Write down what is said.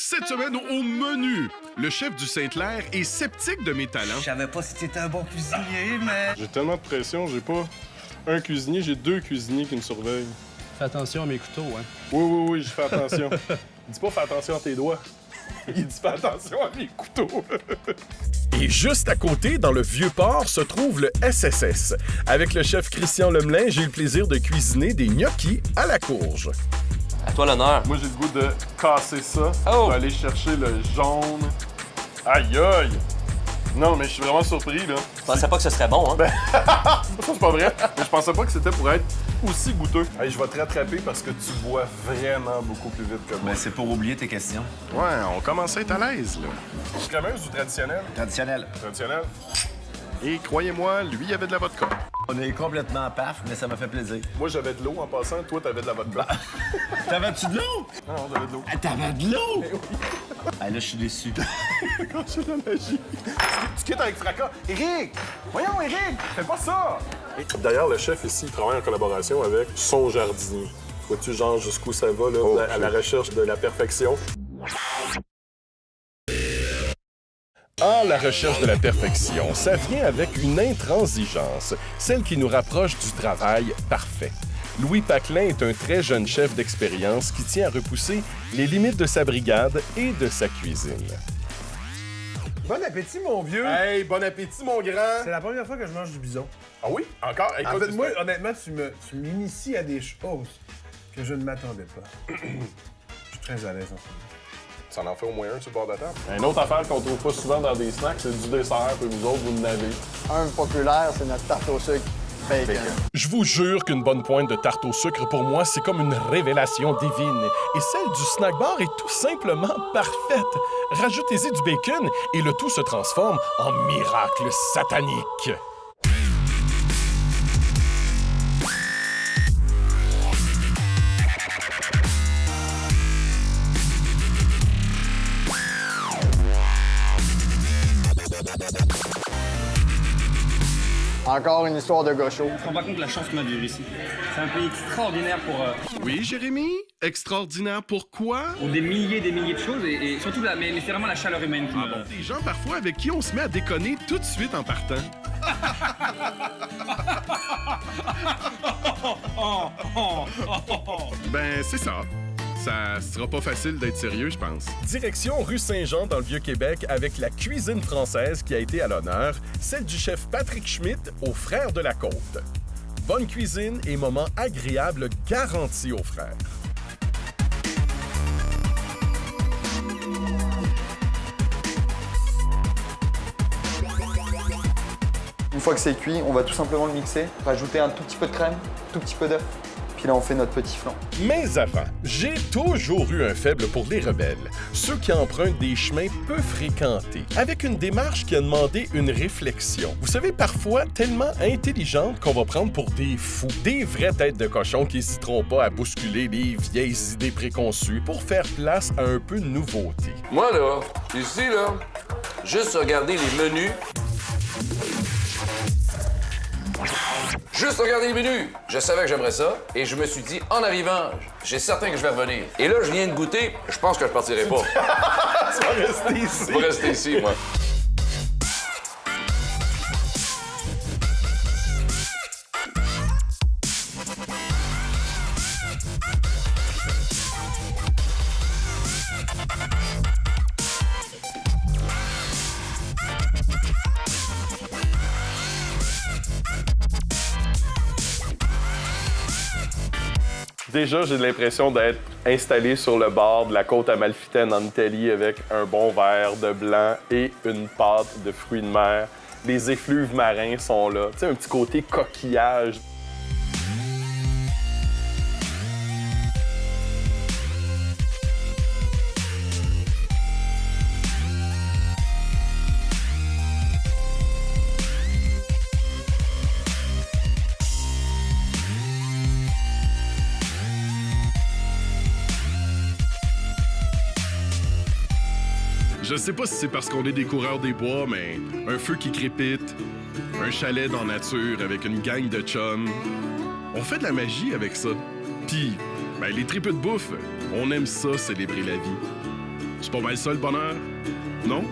Cette semaine, au menu, le chef du Sainte-Claire est sceptique de mes talents. Je savais pas si t'étais un bon cuisinier, mais... J'ai tellement de pression, j'ai pas un cuisinier, j'ai 2 cuisiniers qui me surveillent. Fais attention à mes couteaux, hein. Oui, je fais attention. Dis pas fais attention à tes doigts. Il dit fais attention à mes couteaux. Et juste à côté, dans le Vieux-Port, se trouve le SSS. Avec le chef Christian Lemelin, j'ai eu le plaisir de cuisiner des gnocchis à la courge. À toi l'honneur. Moi, j'ai le goût de casser ça. Oh! Je vais aller chercher le jaune. Aïe! Non, mais je suis vraiment surpris, là. Je pensais pas que ce serait bon, hein? Ça, c'est pas vrai. Mais je pensais pas que c'était pour être aussi goûteux. Hey, je vais te rattraper parce que tu bois vraiment beaucoup plus vite que moi. Mais c'est pour oublier tes questions. Ouais, on commence à être à l'aise, là. Crémeuse ou traditionnelle? Traditionnel. Traditionnelle. Et croyez-moi, lui, il avait de la vodka. On est complètement paf, mais ça m'a fait plaisir. Moi, j'avais de l'eau en passant. Toi, t'avais de la vodka. T'avais-tu de l'eau? Non, j'avais de l'eau. Ah, t'avais de l'eau? Ah, là, je suis déçu. Quand j'ai la magie. Tu quittes avec fracas. Éric! Voyons, Éric! Fais pas ça! D'ailleurs, le chef ici, il travaille en collaboration avec son jardinier. Vois-tu, genre, jusqu'où ça va, là, à la recherche de la perfection? Ah, la recherche de la perfection, ça vient avec une intransigeance, celle qui nous rapproche du travail parfait. Louis Paclin est un très jeune chef d'expérience qui tient à repousser les limites de sa brigade et de sa cuisine. Bon appétit, mon vieux! Hey, bon appétit, mon grand! C'est la première fois que je mange du bison. Ah oui? Encore? Hey, En quoi, fait, tu moi, fais? honnêtement, tu m'inities à des choses que je ne m'attendais pas. Je suis très à l'aise en ce moment. Ça en fait au moins un sur le bord de la table. Une autre affaire qu'on trouve pas souvent dans des snacks, c'est du dessert, puis nous autres, vous en avez. Un populaire, c'est notre tarte au sucre bacon. Je vous jure qu'une bonne pointe de tarte au sucre, pour moi, c'est comme une révélation divine. Et celle du snack bar est tout simplement parfaite. Rajoutez-y du bacon et le tout se transforme en miracle satanique. Encore une histoire de gaucho. Je me rends pas compte de la chance qu'on a de vivre ici. C'est un pays extraordinaire Oui, Jérémy? Extraordinaire, pourquoi? pour des milliers de choses et surtout là, mais c'est vraiment la chaleur humaine qui me... Des gens parfois avec qui on se met à déconner tout de suite en partant. Ben, c'est ça. Ça sera pas facile d'être sérieux, je pense. Direction rue Saint-Jean dans le Vieux-Québec avec la cuisine française qui a été à l'honneur, celle du chef Patrick Schmitt aux Frères de la Côte. Bonne cuisine et moments agréables garantis aux frères. Une fois que c'est cuit, on va tout simplement le mixer, rajouter un tout petit peu de crème, tout petit peu d'œuf. Puis là, on fait notre petit flan. Mais avant, j'ai toujours eu un faible pour les rebelles, ceux qui empruntent des chemins peu fréquentés, avec une démarche qui a demandé une réflexion. Vous savez, parfois tellement intelligente qu'on va prendre pour des fous, des vraies têtes de cochon qui n'hésiteront pas à bousculer les vieilles idées préconçues pour faire place à un peu de nouveauté. Moi, là, ici, là, juste regarder les menus. Juste regarder les menus. Je savais que j'aimerais ça et je me suis dit, en arrivant, j'ai certain que je vais revenir. Et là, je viens de goûter, je pense que je partirai pas. Tu vas rester ici. Je vais rester ici, moi. Déjà, j'ai l'impression d'être installé sur le bord de la côte amalfitaine en Italie avec un bon verre de blanc et une pâte de fruits de mer. Les effluves marins sont là. Tu sais, un petit côté coquillage. Je sais pas si c'est parce qu'on est des coureurs des bois, mais un feu qui crépite, un chalet dans la nature avec une gang de chums, on fait de la magie avec ça. Puis, ben, les tripes de bouffe, on aime ça, célébrer la vie. C'est pas mal ça le bonheur? Non?